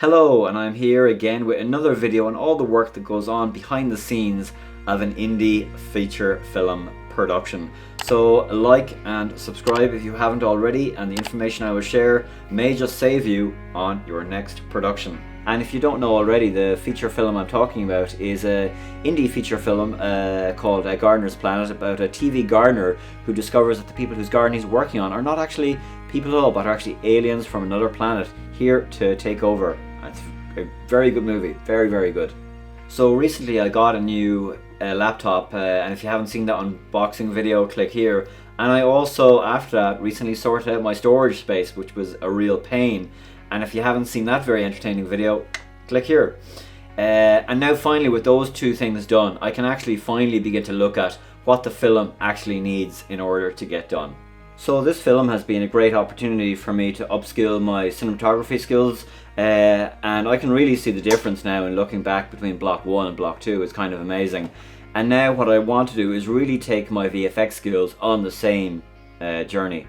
Hello, and I'm here again with another video on all the work that goes on behind the scenes of an indie feature film production. So like and subscribe if you haven't already, and the information I will share may just save you on your next production. And if you don't know already, the feature film I'm talking about is an indie feature film called Gardener's Planet, about a TV gardener who discovers that the people whose garden he's working on are not actually people at all, but are actually aliens from another planet here to take over. It's a very good movie, very, very good. So recently I got a new laptop, and if you haven't seen that unboxing video, click here. And I also, after that, recently sorted out my storage space, which was a real pain. And if you haven't seen that very entertaining video, click here. And now finally, with those two things done, I can actually finally begin to look at what the film actually needs in order to get done. So this film has been a great opportunity for me to upskill my cinematography skills, and I can really see the difference now in looking back between block 1 and block 2. It's kind of amazing. And now what I want to do is really take my VFX skills on the same journey.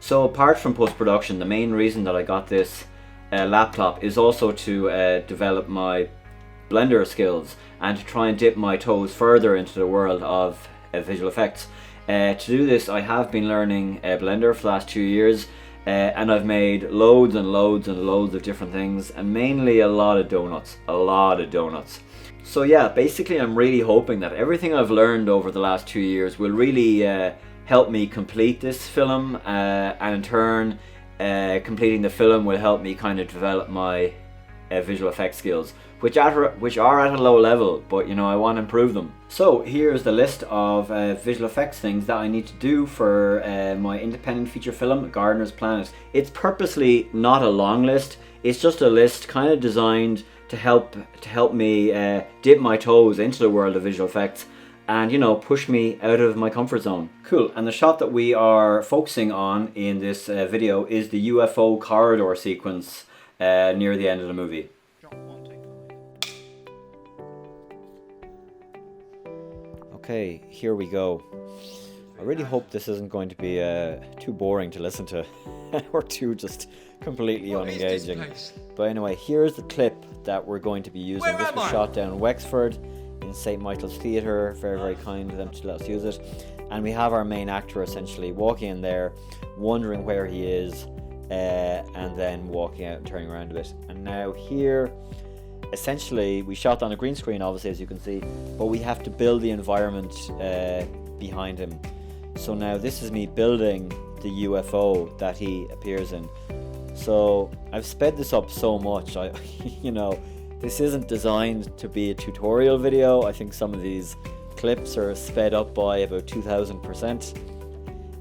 So apart from post-production, the main reason that I got this laptop is also to develop my Blender skills and to try and dip my toes further into the world of visual effects. To do this, I have been learning Blender for the last 2 years, and I've made loads and loads and loads of different things, and mainly a lot of donuts. So yeah, basically I'm really hoping that everything I've learned over the last 2 years will really help me complete this film, and in turn completing the film will help me kind of develop my visual effects skills, which are at a low level, but you know, I want to improve them. So here's the list of visual effects things that I need to do for my independent feature film, Gardener's Planet. It's purposely not a long list, it's just a list kind of designed to help me dip my toes into the world of visual effects and, you know, push me out of my comfort zone. Cool, and the shot that we are focusing on in this video is the UFO corridor sequence near the end of the movie. Okay, here we go. I really hope this isn't going to be too boring to listen to or too just completely unengaging. But anyway, here's the clip that we're going to be using. This was shot down in Wexford in St. Michael's Theatre. Very, very kind of them to let us use it. And we have our main actor essentially walking in there, wondering where he is, and then walking out and turning around a bit. And now here, essentially, we shot on a green screen, obviously, as you can see, but we have to build the environment behind him. So now this is me building the UFO that he appears in. So I've sped this up so much. You know, this isn't designed to be a tutorial video. I think some of these clips are sped up by about 2000%.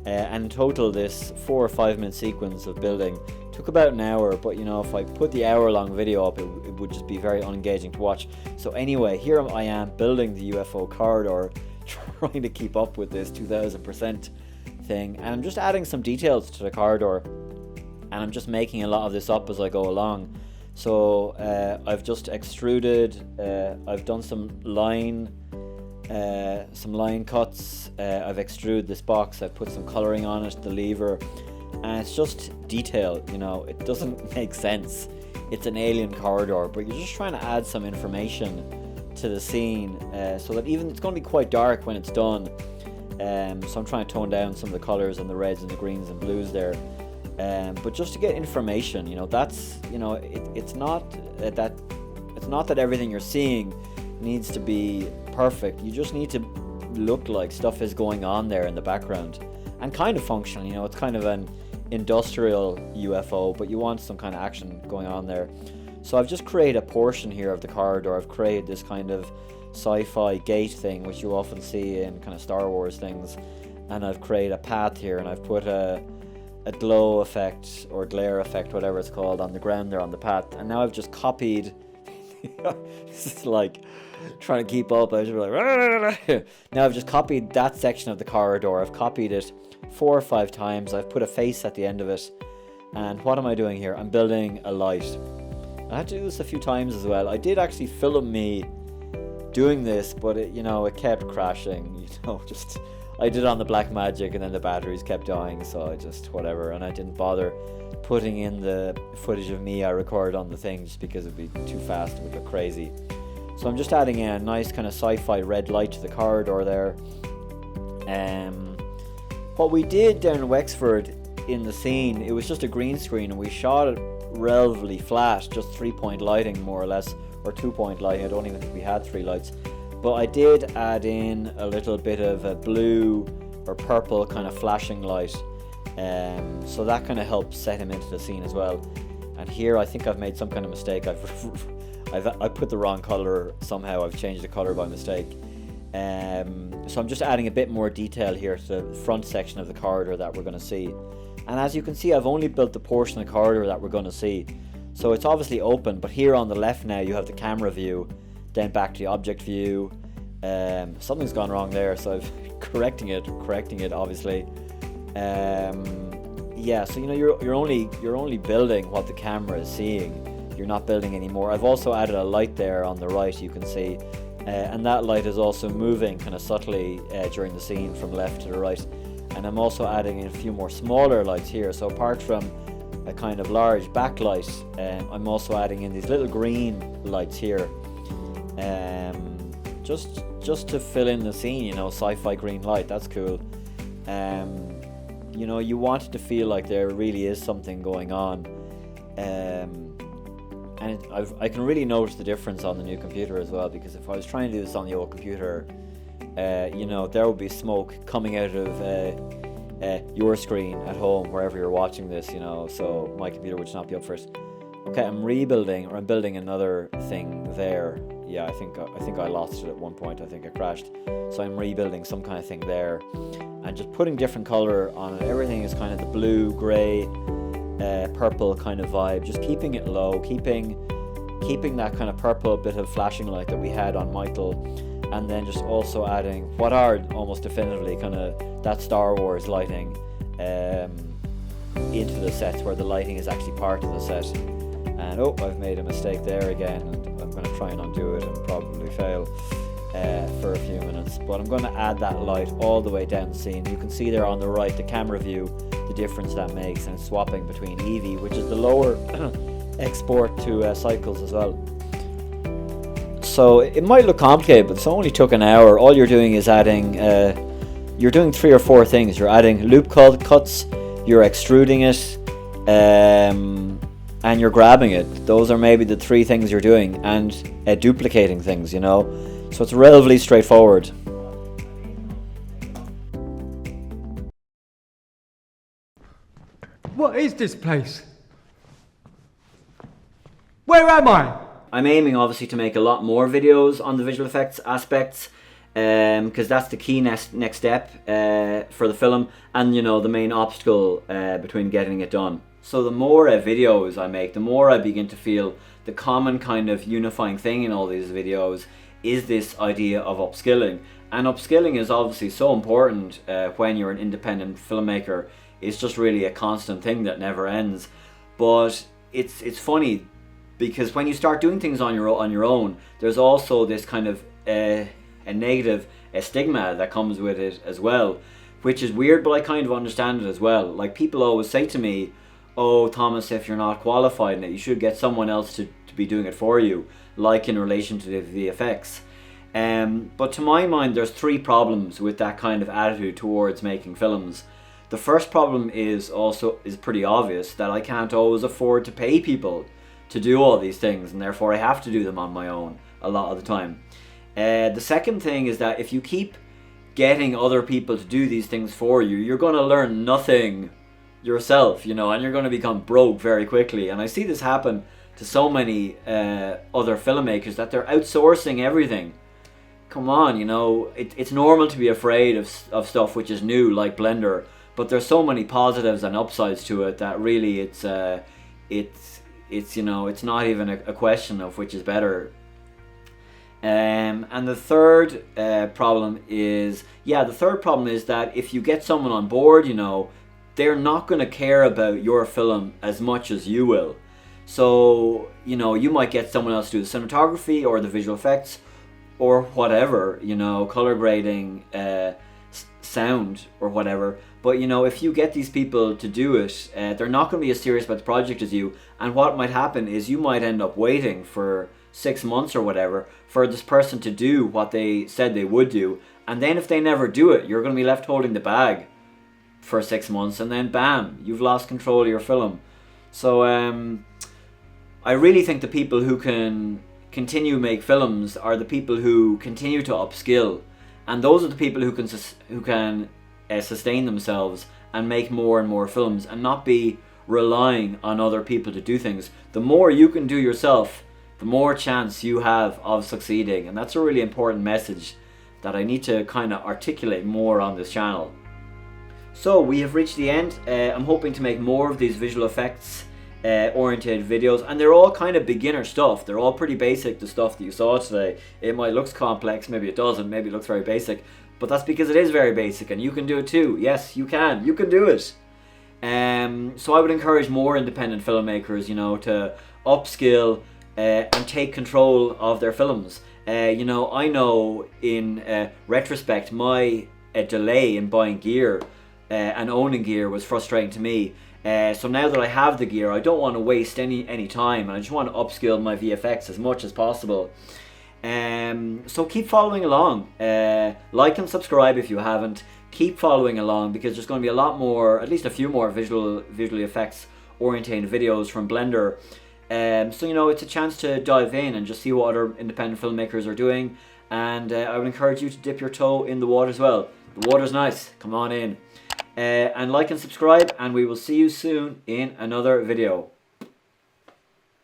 And in total, this 4 or 5 minute sequence of building took about an hour, but you know, if I put the hour-long video up, it would just be very unengaging to watch. So anyway, here I am building the UFO corridor, trying to keep up with this 2000% thing, and I'm just adding some details to the corridor, and I'm just making a lot of this up as I go along. So I've just extruded, I've done some line cuts, I've extruded this box, I've put some colouring on it, the lever, and it's just detail, you know, it doesn't make sense. It's an alien corridor, but you're just trying to add some information to the scene, so that even it's going to be quite dark when it's done. So I'm trying to tone down some of the colours and the reds and the greens and blues there. But just to get information, you know, that's, you know, it's not that everything you're seeing needs to be perfect. You just need to look like stuff is going on there in the background and kind of function. You know, it's kind of an industrial UFO, but you want some kind of action going on there. So I've just created a portion here of the corridor. I've created this kind of sci-fi gate thing, which you often see in kind of Star Wars things, and I've created a path here, and I've put a glow effect or glare effect, whatever it's called, on the ground there on the path. And now I've just copied this is like trying to keep up. I was just like now I've just copied that section of the corridor. I've copied it 4 or 5 times. I've put a face at the end of it, and what am I doing here? I'm building a light. I had to do this a few times as well. I did actually film me doing this, but it, you know, it kept crashing. You know, just I did it on the Blackmagic, and then the batteries kept dying, so I just whatever, and I didn't bother putting in the footage of me I recorded on the thing just because it'd be too fast, it would look crazy. So I'm just adding in a nice kind of sci-fi red light to the corridor there. What we did down in Wexford in the scene, it was just a green screen, and we shot it relatively flat, just 3-point lighting more or less, or 2-point lighting. I don't even think we had 3 lights, but I did add in a little bit of a blue or purple kind of flashing light, so that kind of helps set him into the scene as well. And here I think I've made some kind of mistake. I put the wrong color somehow. I've changed the color by mistake. So I'm just adding a bit more detail here to the front section of the corridor that we're going to see. And as you can see, I've only built the portion of the corridor that we're going to see. So it's obviously open, but here on the left now you have the camera view, then back to the object view. Something's gone wrong there, so I'm correcting it obviously. Yeah, so you know you're only building what the camera is seeing. You're not building anymore. I've also added a light there on the right, you can see. And that light is also moving kind of subtly during the scene from left to the right. And I'm also adding in a few more smaller lights here. So apart from a kind of large backlight, I'm also adding in these little green lights here, just to fill in the scene. You know, sci-fi green light. That's cool. You know, you want it to feel like there really is something going on. And I can really notice the difference on the new computer as well, because if I was trying to do this on the old computer, you know, there would be smoke coming out of your screen at home, wherever you're watching this, you know, so my computer would just not be up for it. Okay, I'm building another thing there. Yeah, I think I lost it at one point. I think it crashed. So I'm rebuilding some kind of thing there, and just putting different color on it. Everything is kind of the blue, gray, purple kind of vibe, just keeping it low, keeping that kind of purple bit of flashing light that we had on Michael, and then just also adding what are almost definitively kind of that Star Wars lighting into the sets, where the lighting is actually part of the set. And oh, I've made a mistake there again, and I'm going to try and undo it and probably fail for a few minutes, but I'm going to add that light all the way down the scene. You can see there on the right, the camera view, the difference that makes, and it's swapping between Eevee, which is the lower export to cycles as well. So it might look complicated, but it only took an hour. All you're doing is adding, you're doing 3 or 4 things. You're adding loop cuts, you're extruding it, and you're grabbing it. Those are maybe the 3 things you're doing, and duplicating things, you know. So it's relatively straightforward. What is this place? Where am I? I'm aiming obviously to make a lot more videos on the visual effects aspects, because that's the key next step for the film, and you know, the main obstacle between getting it done. So the more videos I make, the more I begin to feel the common kind of unifying thing in all these videos is this idea of upskilling. And upskilling is obviously so important when you're an independent filmmaker. It's just really a constant thing that never ends. But it's funny, because when you start doing things on your own, there's also this kind of a negative stigma that comes with it as well, which is weird, but I kind of understand it as well. Like, people always say to me, oh Thomas, if you're not qualified in it, you should get someone else to be doing it for you, like in relation to the VFX. But to my mind, there's 3 problems with that kind of attitude towards making films. The first problem is pretty obvious, that I can't always afford to pay people to do all these things, and therefore I have to do them on my own a lot of the time. The second thing is that if you keep getting other people to do these things for you, you're going to learn nothing yourself, you know, and you're going to become broke very quickly. And I see this happen to so many other filmmakers, that they're outsourcing everything. Come on, you know, it's normal to be afraid of stuff which is new, like Blender, but there's so many positives and upsides to it that really it's you know, it's not even a question of which is better. And the third problem is that if you get someone on board, you know, they're not going to care about your film as much as you will. So, you know, you might get someone else to do the cinematography or the visual effects or whatever, you know, color grading, sound or whatever. But you know, if you get these people to do it, they're not going to be as serious about the project as you. And what might happen is you might end up waiting for 6 months or whatever for this person to do what they said they would do. And then if they never do it, you're going to be left holding the bag for 6 months, and then bam, you've lost control of your film. So I really think the people who can continue make films are the people who continue to upskill, and those are the people who can sustain themselves and make more and more films and not be relying on other people to do things. The more you can do yourself, the more chance you have of succeeding, and that's a really important message that I need to kind of articulate more on this channel. So we have reached the end. I'm hoping to make more of these visual effects oriented videos, and they're all kind of beginner stuff. They're all pretty basic, the stuff that you saw today. It might look complex, maybe it doesn't, maybe it looks very basic, but that's because it is very basic, and you can do it too. Yes, you can do it. So I would encourage more independent filmmakers, you know, to upskill and take control of their films. You know, I know in retrospect, my delay in buying gear and owning gear was frustrating to me. So now that I have the gear, I don't want to waste any time, and I just want to upskill my VFX as much as possible. So keep following along. Like and subscribe if you haven't. Keep following along, because there's going to be a lot more, at least a few more visually effects oriented videos from Blender. So you know, it's a chance to dive in and just see what other independent filmmakers are doing, and I would encourage you to dip your toe in the water as well. The water's nice, come on in. And like and subscribe, and we will see you soon in another video.